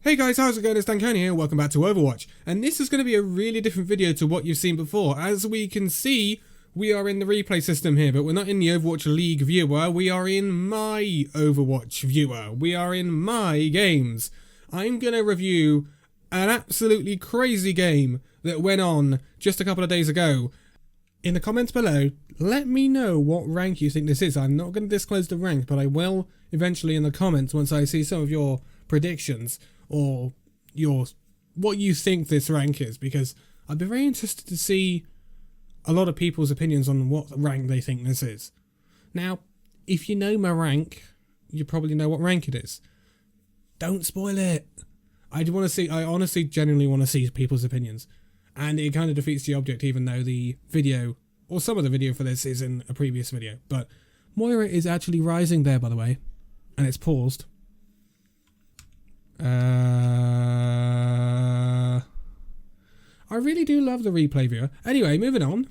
Hey guys, how's it going? It's Danconia here, welcome back to Overwatch. And this is going to be a really different video to what you've seen before. As we can see, we are in the replay system here, but we're not in the Overwatch League viewer, we are in my Overwatch viewer. We are in my games. I'm going to review an absolutely crazy game that went on just a couple of days ago. In the comments below, let me know what rank you think this is. I'm not going to disclose the rank, but I will eventually in the comments once I see some of your predictions or what you think this rank is, because I'd be very interested to see a lot of people's opinions on what rank they think this is. Now, if you know my rank, you probably know what rank it is. Don't spoil it. I honestly genuinely want to see people's opinions. And it kind of defeats the object, even though the video, or some of the video for this, is in a previous video. But Moira is actually rising there, by the way. And it's paused. I really do love the replay viewer. Anyway, moving on.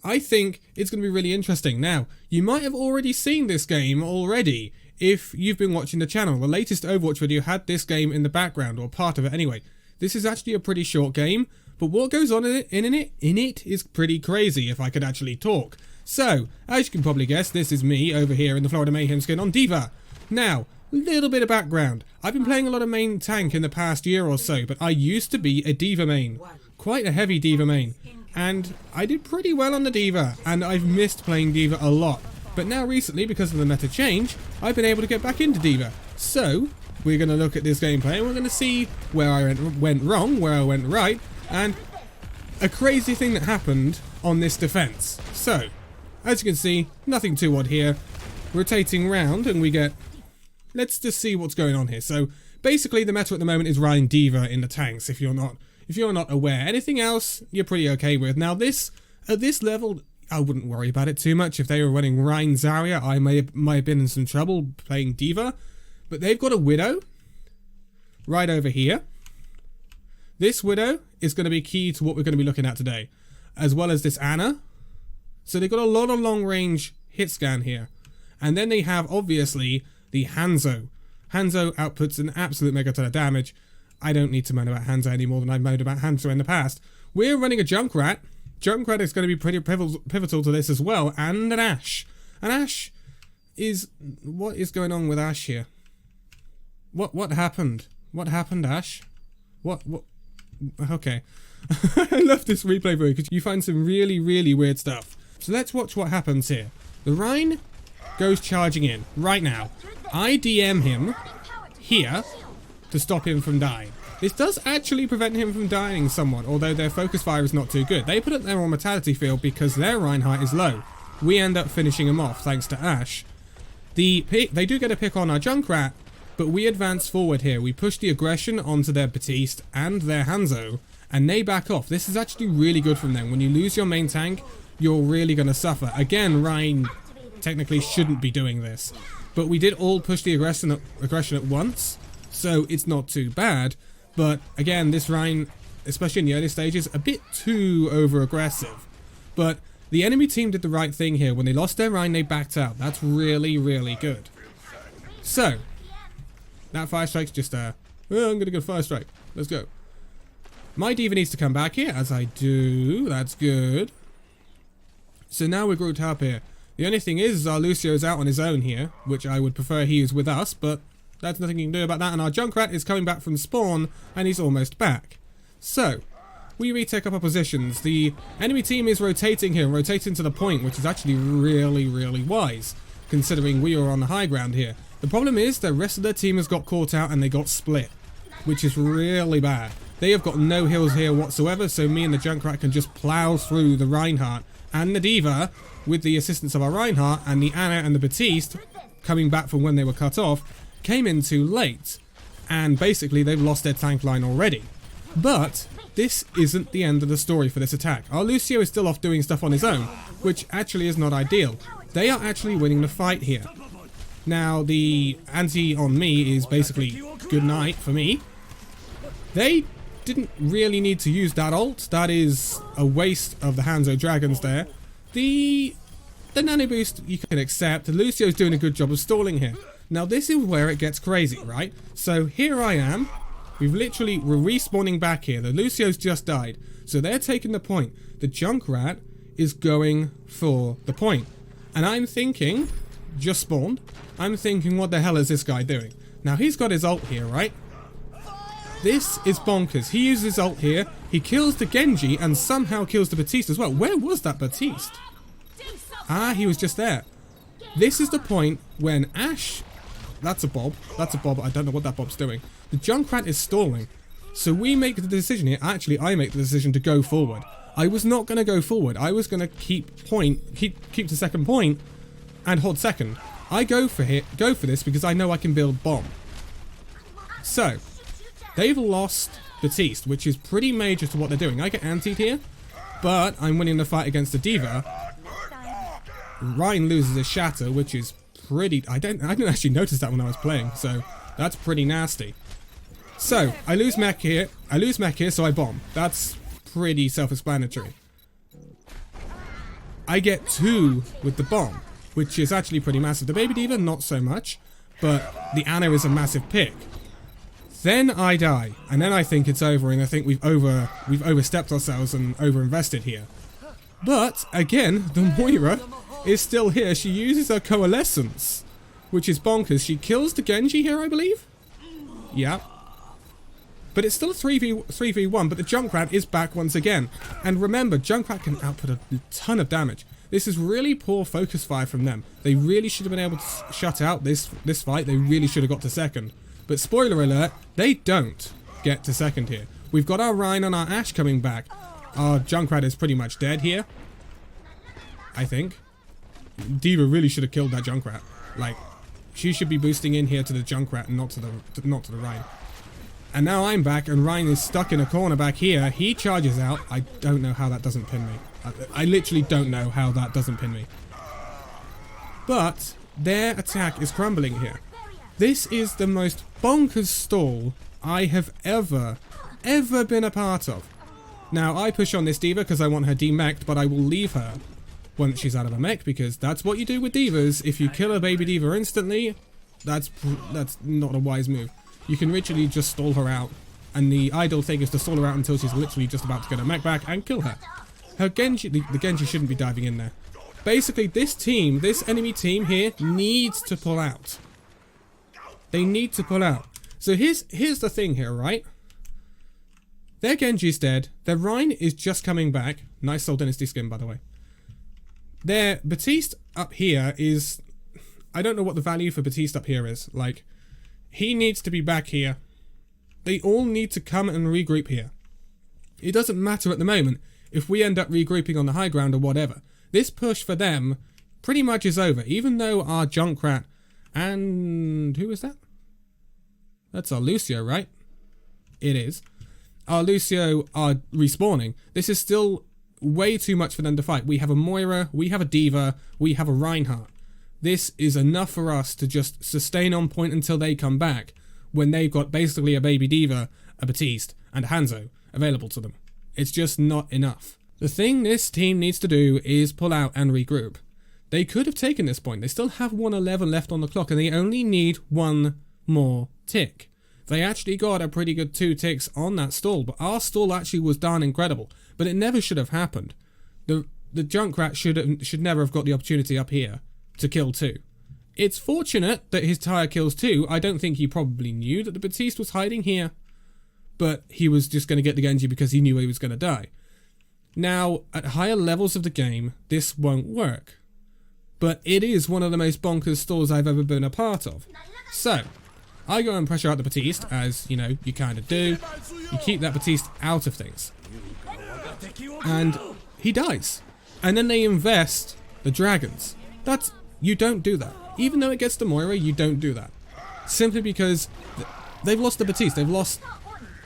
I think it's going to be really interesting. Now, you might have already seen this game already if you've been watching the channel. The latest Overwatch video had this game in the background, or part of it anyway. This is actually a pretty short game, but what goes on in it is pretty crazy, if I could actually talk. So, as you can probably guess, this is me over here in the Florida Mayhem skin on D.Va. Now, little bit of background. I've been playing a lot of main tank in the past year or so, but I used to be a D.Va main. Quite a heavy D.Va main. And I did pretty well on the D.Va, and I've missed playing D.Va a lot. But now recently, because of the meta change, I've been able to get back into D.Va. So, we're going to look at this gameplay, and we're going to see where I went wrong, where I went right, and a crazy thing that happened on this defense. So, as you can see, nothing too odd here. Rotating round, and we get... Let's just see what's going on here. So basically the meta at the moment is Ryan D.Va in the tanks, if you're not aware. Anything else you're pretty okay with. Now this, at this level, I wouldn't worry about it too much. If they were running Ryan Zarya, I might have been in some trouble playing D.Va. But they've got a Widow right over here. This Widow is going to be key to what we're going to be looking at today, as well as this Ana. So they've got a lot of long range hit scan here. And then they have obviously the Hanzo. Hanzo outputs an absolute mega ton of damage. I don't need to moan about Hanzo any more than I've moaned about Hanzo in the past. We're running a Junkrat. Junkrat is going to be pretty pivotal to this as well, and an Ashe. An Ashe is... What is going on with Ashe here? What happened? What happened, Ashe? What? Okay. I love this replay video because you find some really, really weird stuff. So let's watch what happens here. The Rhine goes charging in right now. I DM him here to stop him from dying. This does actually prevent him from dying somewhat, although their focus fire is not too good. They put it there on mortality field because their Reinhardt is low. We end up finishing him off thanks to Ashe. They do get a pick on our Junkrat, but we advance forward here. We push the aggression onto their Batiste and their Hanzo, and they back off. This is actually really good from them. When you lose your main tank, you're really going to suffer. Again, Ryan technically shouldn't be doing this. But we did all push the aggression at once, so it's not too bad. But again, this Rhine, especially in the early stages, a bit too over-aggressive. But the enemy team did the right thing here. When they lost their Rhine, they backed out. That's really, really good. So, that fire strike's just I'm going to go fire strike. Let's go. My D.Va needs to come back here, as I do. That's good. So now we're grouped up here. The only thing is our Lucio is out on his own here, which I would prefer he is with us, but there's nothing you can do about that, and our Junkrat is coming back from spawn, and he's almost back. So, we retake up our positions. The enemy team is rotating here, rotating to the point, which is actually really, really wise, considering we are on the high ground here. The problem is the rest of their team has got caught out and they got split, which is really bad. They have got no heals here whatsoever, so me and the Junkrat can just plow through the Reinhardt and the D.Va with the assistance of our Reinhardt, and the Ana and the Batiste, coming back from when they were cut off, came in too late. And basically they've lost their tank line already. But this isn't the end of the story for this attack. Our Lucio is still off doing stuff on his own, which actually is not ideal. They are actually winning the fight here. Now the anti on me is basically good night for me. They didn't really need to use that ult. That is a waste of the Hanzo Dragons there. The nano boost you can accept. Lucio's doing a good job of stalling here. Now this is where it gets crazy, right? So here I am. We're respawning back here. The Lucio's just died. So they're taking the point. The Junkrat is going for the point. And I'm thinking, just spawned, I'm thinking, what the hell is this guy doing? Now he's got his ult here, right? This is bonkers. He uses his ult here, he kills the Genji and somehow kills the Baptiste as well. Where was that Baptiste? Ah, he was just there. This is the point when Ash... That's a Bob. That's a Bob. I don't know what that Bob's doing. The Junkrat is stalling. So we make the decision here. Actually, I make the decision to go forward. I was not going to go forward. I was going to keep to second point and hold second. I go for this because I know I can build bomb. So, they've lost Baptiste, which is pretty major to what they're doing. I get antied here, but I'm winning the fight against the D.Va. Ryan loses his shatter, which is pretty... I didn't actually notice that when I was playing, so that's pretty nasty. So, I lose mech here, so I bomb. That's pretty self-explanatory. I get 2 with the bomb, which is actually pretty massive. The Baby D.Va, not so much, but the Ana is a massive pick. Then I die, and then I think it's over, and I think we've overstepped ourselves and overinvested here. But, again, the Moira is still here. She uses her coalescence, which is bonkers. She kills the Genji here, I believe? Yeah. But it's still a 3v1, but the Junkrat is back once again. And remember, Junkrat can output a ton of damage. This is really poor focus fire from them. They really should have been able to shut out this fight. They really should have got to second. But spoiler alert, they don't get to second here. We've got our Rhine and our Ashe coming back. Our Junkrat is pretty much dead here, I think. D.Va really should have killed that Junkrat. Like, she should be boosting in here to the Junkrat and not to the Rhine. And now I'm back, and Ryan is stuck in a corner back here. He charges out. I don't know how that doesn't pin me. I literally don't know how that doesn't pin me. But their attack is crumbling here. This is the most bonkers stall I have ever been a part of. Now, I push on this D.Va because I want her demech'd, but I will leave her once she's out of a mech, because that's what you do with D.Vas. If you kill a baby D.Va instantly, that's not a wise move. You can literally just stall her out, and the ideal thing is to stall her out until she's literally just about to get her mech back and kill her. Her Genji, the Genji shouldn't be diving in there. Basically, this enemy team here needs to pull out. They need to pull out. So here's the thing here, right? Their Genji's dead. Their Rhine is just coming back. Nice Soul Dynasty skin, by the way. Their Baptiste up here is... I don't know what the value for Baptiste up here is. Like, he needs to be back here. They all need to come and regroup here. It doesn't matter at the moment if we end up regrouping on the high ground or whatever. This push for them pretty much is over. Even though our Junkrat and... who is that? That's our Lucio, right? It is. Our Lucio are respawning. This is still way too much for them to fight. We have a Moira, we have a D.Va, we have a Reinhardt. This is enough for us to just sustain on point until they come back, when they've got basically a baby D.Va, a Baptiste, and a Hanzo available to them. It's just not enough. The thing this team needs to do is pull out and regroup. They could have taken this point. They still have 1:11 left on the clock, and they only need one more tick. They actually got a pretty good 2 ticks on that stall, but our stall actually was darn incredible. But it never should have happened. The Junkrat should never have got the opportunity up here to kill 2. It's fortunate that his tire kills 2. I don't think he probably knew that the Baptiste was hiding here, but he was just going to get the Genji because he knew he was going to die. Now, at higher levels of the game, this won't work. But it is one of the most bonkers stalls I've ever been a part of. So, I go and pressure out the Baptiste, as, you know, you kind of do. You keep that Baptiste out of things. And he dies. And then they invest the dragons. You don't do that. Even though it gets to Moira, you don't do that. Simply because they've lost the Baptiste. They've lost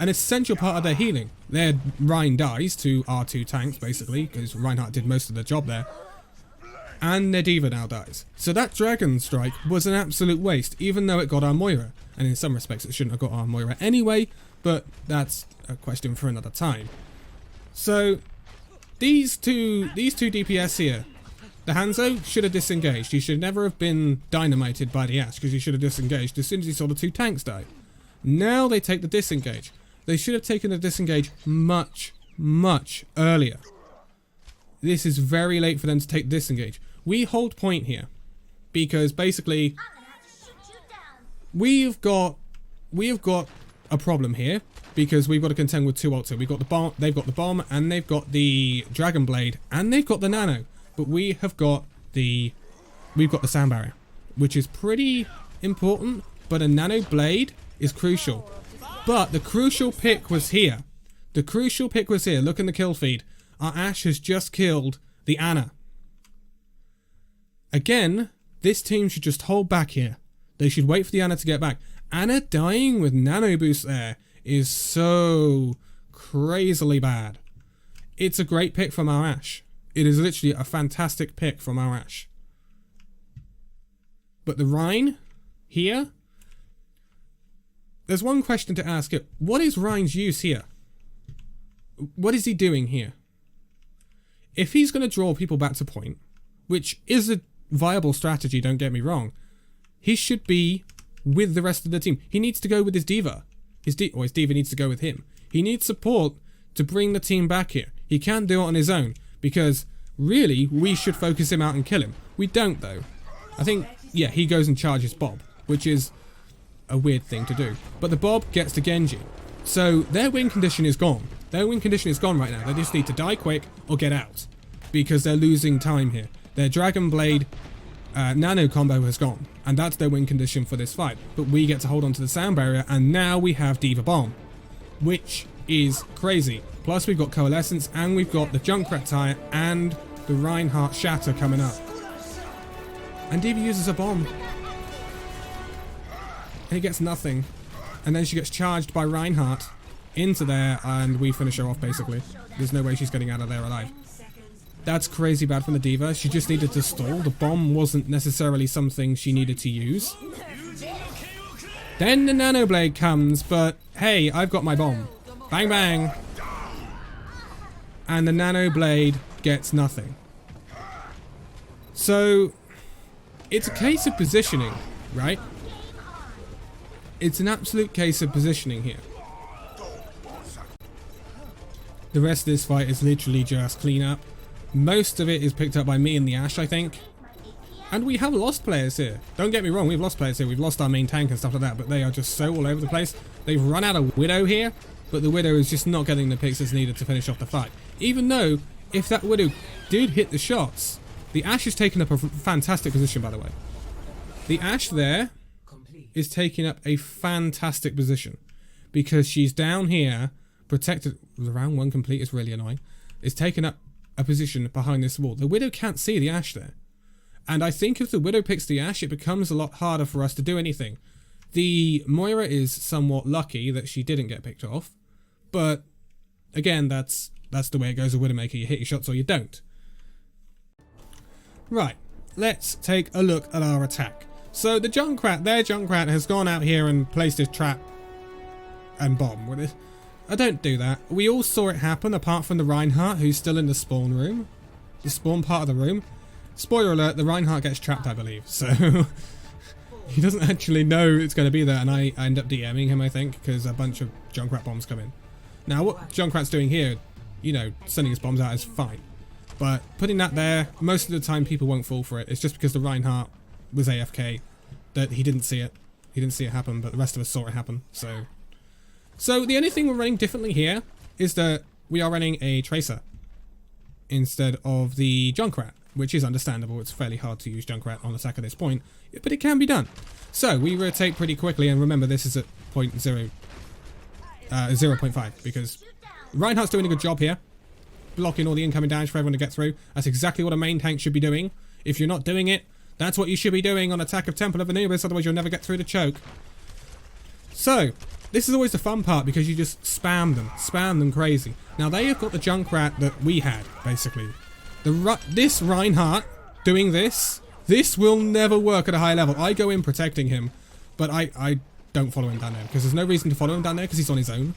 an essential part of their healing. Their Rhine dies to R2 tanks, basically, because Reinhardt did most of the job there. And their D.Va now dies. So that Dragon Strike was an absolute waste, even though it got our Moira. And in some respects it shouldn't have got our Moira anyway, but that's a question for another time. So, these two DPS here, the Hanzo should have disengaged. He should never have been dynamited by the Ashe, because he should have disengaged as soon as he saw the 2 tanks die. Now they take the disengage. They should have taken the disengage much, much earlier. This is very late for them to take disengage. We hold point here because basically we've got a problem here because we've got to contend with two ults here. We've got the bomb, they've got the bomb, and they've got the dragon blade, and they've got the nano. But we've got the sound barrier, which is pretty important. But a nano blade is crucial. But the crucial pick was here. The crucial pick was here. Look in the kill feed. Our Ashe has just killed the Ana. Again, this team should just hold back here. They should wait for the Ana to get back. Ana dying with nano boost there is so crazily bad. It's a great pick from our Ashe. It is literally a fantastic pick from our Ashe. But the Rein here, there's one question to ask it. What is Rein's use here? What is he doing here? If he's going to draw people back to point, which is a viable strategy, don't get me wrong, he should be with the rest of the team. He needs to go with his D.Va. His D.Va needs to go with him. He needs support to bring the team back here. He can't do it on his own because really we should focus him out and kill him. We don't though. I think, yeah, he goes and charges Bob, which is a weird thing to do. But the Bob gets to Genji. So their win condition is gone. Their win condition is gone right now. They just need to die quick or get out because they're losing time here. Their Dragon Blade nano combo has gone, and that's their win condition for this fight. But we get to hold on to the sound barrier, and now we have D.Va Bomb, which is crazy. Plus we've got Coalescence, and we've got the Junkrat Tire, and the Reinhardt Shatter coming up. And D.Va uses a bomb. And he gets nothing. And then she gets charged by Reinhardt into there, and we finish her off basically. There's no way she's getting out of there alive. That's crazy bad from the D.Va. She just needed to stall. The bomb wasn't necessarily something she needed to use. Then the Nano Blade comes, but hey, I've got my bomb. Bang bang. And the Nano Blade gets nothing. So, it's a case of positioning, right? It's an absolute case of positioning here. The rest of this fight is literally just clean up. Most of it is picked up by me and the Ashe, I think. And we have lost players here. Don't get me wrong, we've lost players here. We've lost our main tank and stuff like that, but they are just so all over the place. They've run out of Widow here, but the Widow is just not getting the picks that's needed to finish off the fight. Even though, if that Widow did hit the shots, the Ashe is taking up a fantastic position, by the way. The Ashe there is taking up a fantastic position because she's down here, protected. The round one complete is really annoying. Is taking up a position behind this wall. The Widow can't see the Ashe there. And I think if the Widow picks the Ashe, it becomes a lot harder for us to do anything. The Moira is somewhat lucky that she didn't get picked off. But, again, that's the way it goes with Widowmaker. You hit your shots or you don't. Right, let's take a look at our attack. So the Junkrat, their Junkrat has gone out here and placed his trap and bomb with it. I don't do that. We all saw it happen, apart from the Reinhardt, who's still in the spawn room. The spawn part of the room. Spoiler alert, the Reinhardt gets trapped, I believe. So, he doesn't actually know it's going to be there, and I end up DMing him, I think, because a bunch of Junkrat bombs come in. Now, what Junkrat's doing here, you know, sending his bombs out is fine. But putting that there, most of the time people won't fall for it. It's just because the Reinhardt was AFK that he didn't see it. He didn't see it happen, but the rest of us saw it happen, So the only thing we're running differently here is that we are running a Tracer instead of the Junkrat, which is understandable. It's fairly hard to use Junkrat on attack at this point, but it can be done. So we rotate pretty quickly, and remember this is at 0.5 because Reinhardt's doing a good job here, blocking all the incoming damage for everyone to get through. That's exactly what a main tank should be doing. If you're not doing it, that's what you should be doing on attack of Temple of Anubis, otherwise you'll never get through the choke. So, this is always the fun part because you just spam them crazy. Now they have got the Junkrat that we had, basically. This Reinhardt doing this will never work at a high level. I go in protecting him, but I don't follow him down there because there's no reason to follow him down there because he's on his own.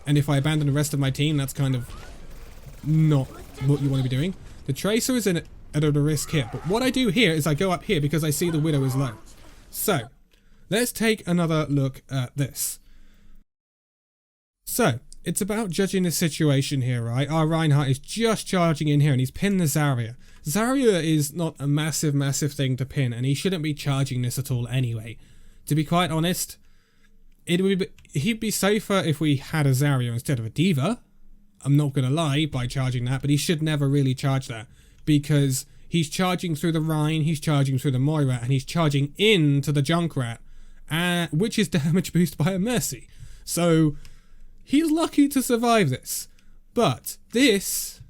And if I abandon the rest of my team, that's kind of not what you want to be doing. The Tracer is at a risk here, but what I do here is I go up here because I see the Widow is low. So, let's take another look at this. So, it's about judging the situation here, right? Our Reinhardt is just charging in here and he's pinned the Zarya. Zarya is not a massive thing to pin, and he shouldn't be charging this at all anyway. To be quite honest, he'd be safer if we had a Zarya instead of a D.Va. I'm not going to lie by charging that, but he should never really charge that, because he's charging through the Rhine, he's charging through the Moira, and he's charging into the Junkrat, which is damage boost by a Mercy. So he's lucky to survive this. But this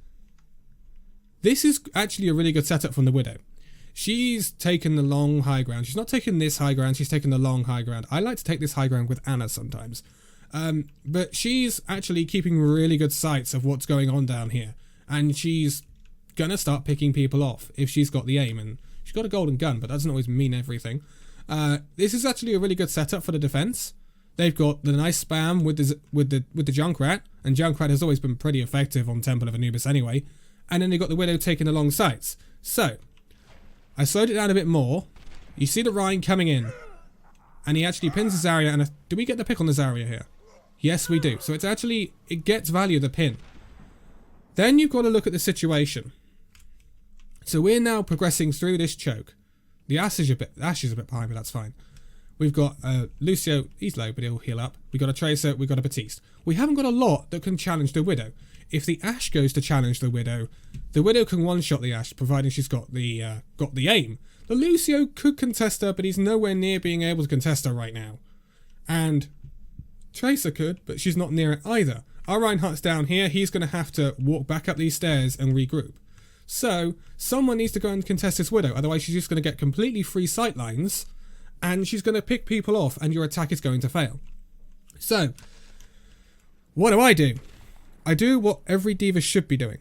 is actually a really good setup from the Widow. She's taken the long high ground. She's not taking this high ground, she's taken the long high ground. I like to take this high ground with Anna sometimes. But she's actually keeping really good sights of what's going on down here. And she's gonna start picking people off if she's got the aim. And she's got a golden gun, but that doesn't always mean everything. This is actually a really good setup for the defense. They've got the nice spam with the Junkrat, and Junkrat has always been pretty effective on Temple of Anubis anyway. And then they've got the Widow taking the long sights. So, I slowed it down a bit more. You see the Rhine coming in, and he actually pins the Zarya, and do we get the pick on the Zarya here? Yes, we do. So it gets value, the pin. Then you've got to look at the situation. So we're now progressing through this choke. The Ash is a bit behind, but that's fine. We've got Lucio, he's low, but he'll heal up. We've got a Tracer, we've got a Baptiste. We haven't got a lot that can challenge the Widow. If the Ash goes to challenge the Widow can one-shot the Ash, providing she's got the aim. The Lucio could contest her, but he's nowhere near being able to contest her right now. And Tracer could, but she's not near it either. Our Reinhardt's down here, he's going to have to walk back up these stairs and regroup. So, someone needs to go and contest this Widow, otherwise she's just going to get completely free sightlines, and she's going to pick people off, and your attack is going to fail. So, what do? I do what every D.Va should be doing.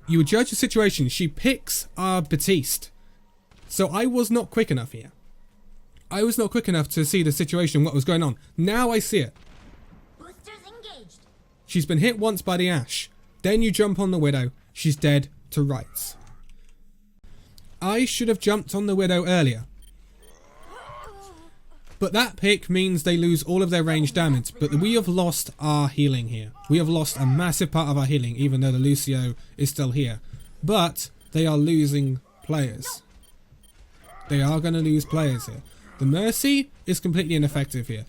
You would judge the situation. She picks our Baptiste. So I was not quick enough here. I was not quick enough to see the situation, what was going on. Now I see it. Boosters engaged. She's been hit once by the Ash. Then you jump on the Widow. She's dead to rights. I should have jumped on the Widow earlier. But that pick means they lose all of their range damage. But we have lost our healing here. We have lost a massive part of our healing, even though the Lucio is still here. But they are losing players. They are going to lose players here. The Mercy is completely ineffective here.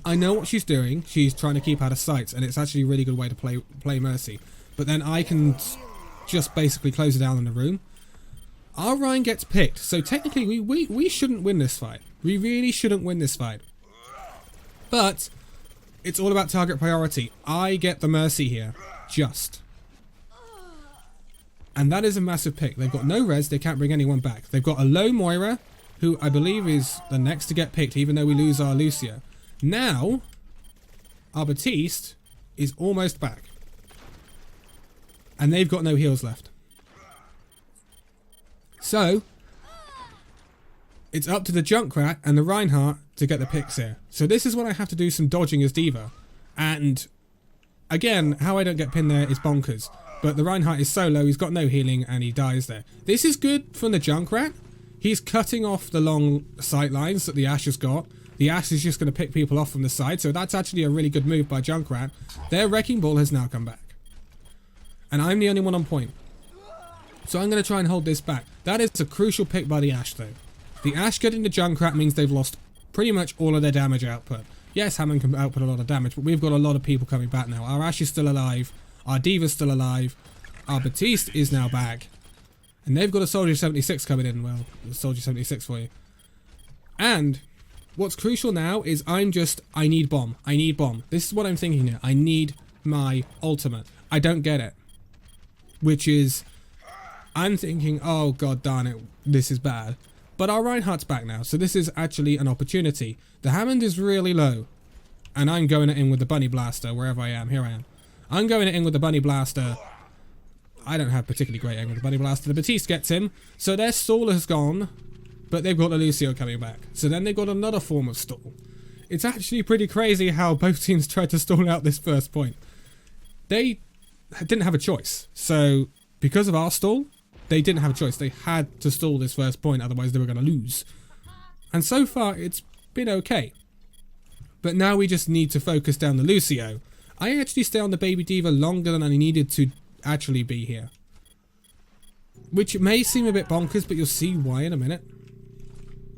I know what she's doing. She's trying to keep out of sight, and it's actually a really good way to play Mercy. But then I can just basically close it down in the room. Our Rhine gets picked, so technically we shouldn't win this fight. We really shouldn't win this fight. But it's all about target priority. I get the Mercy here. Just. And that is a massive pick. They've got no res, they can't bring anyone back. They've got a low Moira, who I believe is the next to get picked, even though we lose our Lucio. Now, our Baptiste is almost back. And they've got no heals left. So, it's up to the Junkrat and the Reinhardt to get the picks here. So this is when I have to do some dodging as D.Va. And, again, how I don't get pinned there is bonkers. But the Reinhardt is so low, he's got no healing, and he dies there. This is good from the Junkrat. He's cutting off the long sight lines that the Ash has got. The Ash is just going to pick people off from the side, so that's actually a really good move by Junkrat. Their Wrecking Ball has now come back. And I'm the only one on point. So I'm going to try and hold this back. That is a crucial pick by the Ash, though. The Ash getting the Junkrat means they've lost pretty much all of their damage output. Yes, Hammond can output a lot of damage, but we've got a lot of people coming back now. Our Ash is still alive. Our D.Va's still alive. Our Baptiste is now back. And they've got a Soldier 76 coming in. Well, a Soldier 76 for you. And what's crucial now is I need bomb. I need bomb. This is what I'm thinking here. I need my ultimate. I don't get it. Which is, I'm thinking, oh god darn it, this is bad. But our Reinhardt's back now, so this is actually an opportunity. The Hammond is really low. And I'm going it in with the Bunny Blaster, wherever I am. Here I am. I'm going it in with the Bunny Blaster. I don't have particularly great aim with the Bunny Blaster. The Baptiste gets him. So their stall has gone. But they've got the Lucio coming back. So then they've got another form of stall. It's actually pretty crazy how both teams tried to stall out this first point. They didn't have a choice. So because of our stall, they didn't have a choice. They had to stall this first point, otherwise they were going to lose. And so far, it's been okay. But now we just need to focus down the Lucio. I actually stay on the Baby Diva longer than I needed to actually be here. Which may seem a bit bonkers, but you'll see why in a minute.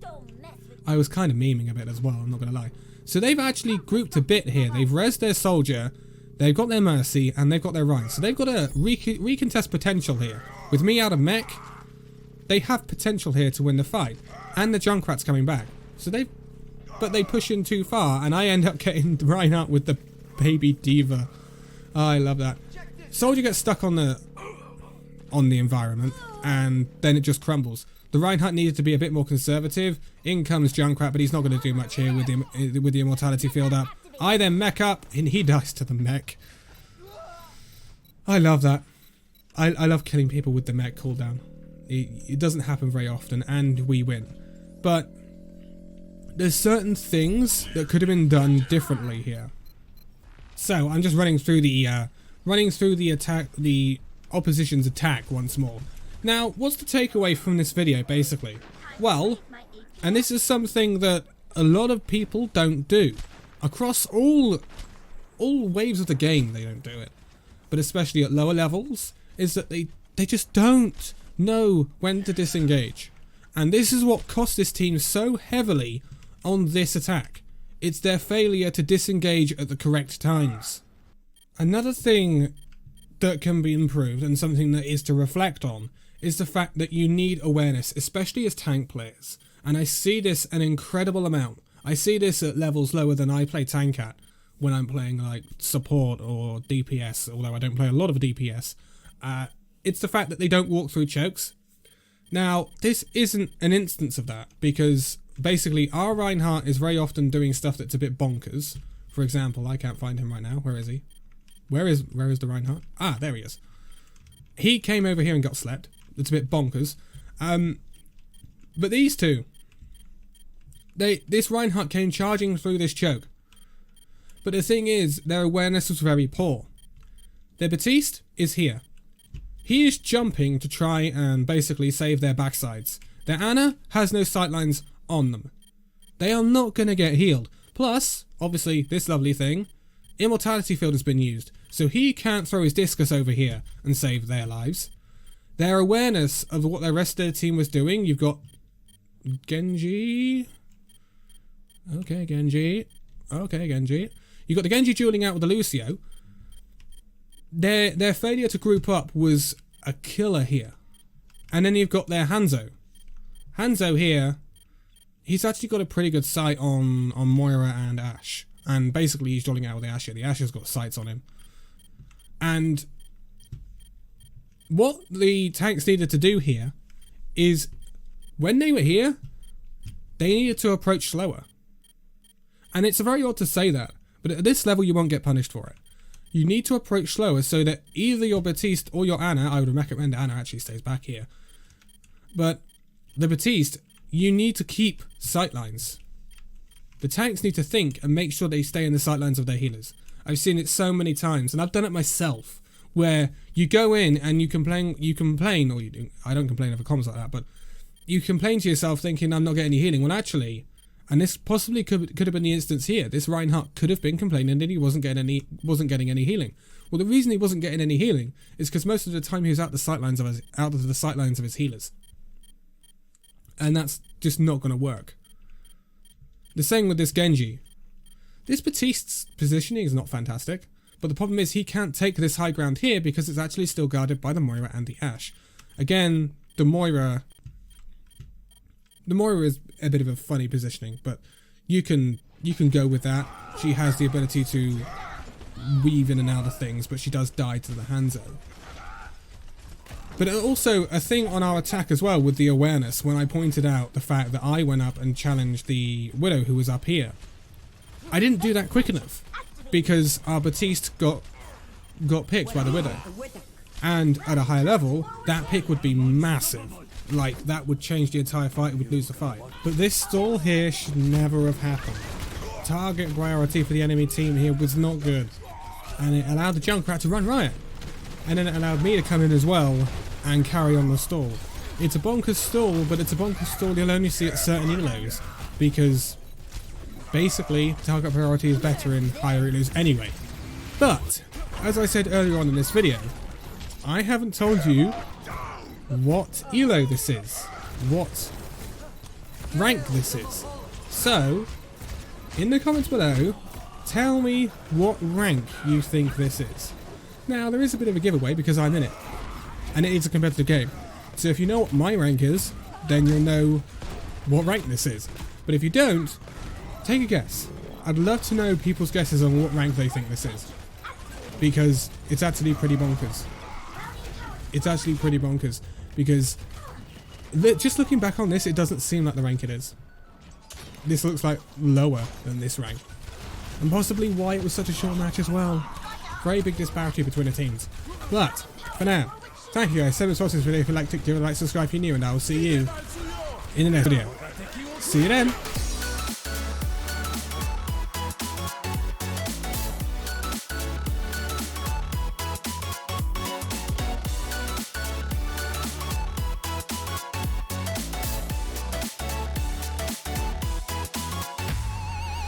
Don't mess with I was kind of memeing a bit as well, I'm not going to lie. So they've actually grouped a bit here. They've rezzed their soldier, they've got their mercy, and they've got their Rhine. So they've got a recontest potential here. With me out of mech, they have potential here to win the fight. And the Junkrat's coming back. So but they push in too far, and I end up getting Reinhardt with the Baby Diva. Oh, I love that. Soldier gets stuck on the environment, and then it just crumbles. The Reinhardt needed to be a bit more conservative. In comes Junkrat, but he's not going to do much here with the immortality field up. I then mech up, and he dies to the mech. I love that. I love killing people with the mech cooldown. It doesn't happen very often, and we win. But there's certain things that could have been done differently here. So I'm just running through the attack, the opposition's attack once more. Now, what's the takeaway from this video, basically? Well, and this is something that a lot of people don't do. Across all waves of the game, they don't do it. But especially at lower levels, is that they just don't know when to disengage. And this is what cost this team so heavily on this attack. It's their failure to disengage at the correct times. Another thing that can be improved, and something that is to reflect on, is the fact that you need awareness, especially as tank players. And I see this an incredible amount. I see this at levels lower than I play tank at, when I'm playing like support or DPS, although I don't play a lot of DPS. It's the fact that they don't walk through chokes. Now, this isn't an instance of that, because basically our Reinhardt is very often doing stuff that's a bit bonkers. For example, I can't find him right now. Where is he? Where is the Reinhardt? Ah, there he is. He came over here and got slept. It's a bit bonkers. But these two, this Reinhardt came charging through this choke. But the thing is, their awareness was very poor. Their Baptiste is here. He is jumping to try and basically save their backsides. Their Ana has no sightlines on them. They are not going to get healed. Plus, obviously, this lovely thing, immortality field has been used. So he can't throw his discus over here and save their lives. Their awareness of what the rest of their team was doing, you've got Genji. Okay, Genji. Okay, Genji. You've got the Genji dueling out with the Lucio. Their failure to group up was a killer here. And then you've got their Hanzo. Hanzo here, he's actually got a pretty good sight on Moira and Ashe. And basically he's dueling out with the Ashe here. The Ashe has got sights on him. And what the tanks needed to do here is, when they were here, they needed to approach slower. And it's very odd to say that, but at this level you won't get punished for it. You need to approach slower so that either your Baptiste or your Ana, I would recommend Ana actually stays back here, but the Baptiste, you need to keep sightlines. The tanks need to think and make sure they stay in the sightlines of their healers. I've seen it so many times, and I've done it myself, where you go in and you complain, or you do, I don't complain over comms like that, but you complain to yourself thinking, I'm not getting any healing, when actually, and this possibly could have been the instance here, this Reinhardt could have been complaining that he wasn't getting any healing. Well, the reason he wasn't getting any healing is because most of the time he was out of the sightlines of his healers. And that's just not going to work. The same with this Genji. This Baptiste's positioning is not fantastic, but the problem is he can't take this high ground here because it's actually still guarded by the Moira and the Ashe. Again, the Moira is a bit of a funny positioning, but you can go with that. She has the ability to weave in and out of things, but she does die to the Hanzo. But also a thing on our attack as well with the awareness, when I pointed out the fact that I went up and challenged the Widow who was up here. I didn't do that quick enough because our Baptiste got picked by the Widow. And at a higher level, that pick would be massive. Like, that would change the entire fight, would lose the fight. But this stall here should never have happened. Target priority for the enemy team here was not good. And it allowed the Junkrat to run riot. And then it allowed me to come in as well and carry on the stall. It's a bonkers stall, but it's a bonkers stall you'll only see at certain elos, because basically target priority is better in higher elos anyway. But, as I said earlier on in this video, I haven't told you what elo this is, what rank this is. So, in the comments below, tell me what rank you think this is. Now, there is a bit of a giveaway because I'm in it, and it is a competitive game. So if you know what my rank is, then you'll know what rank this is. But if you don't, take a guess. I'd love to know people's guesses on what rank they think this is, because it's actually pretty bonkers. It's actually pretty bonkers, because just looking back on this, it doesn't seem like the rank it is. This looks like lower than this rank. And possibly why it was such a short match as well. Very big disparity between the teams. But, for now, thank you guys so much for watching this video. If you liked it, give it a like, subscribe if you're new, and I will see you in the next video. See you then!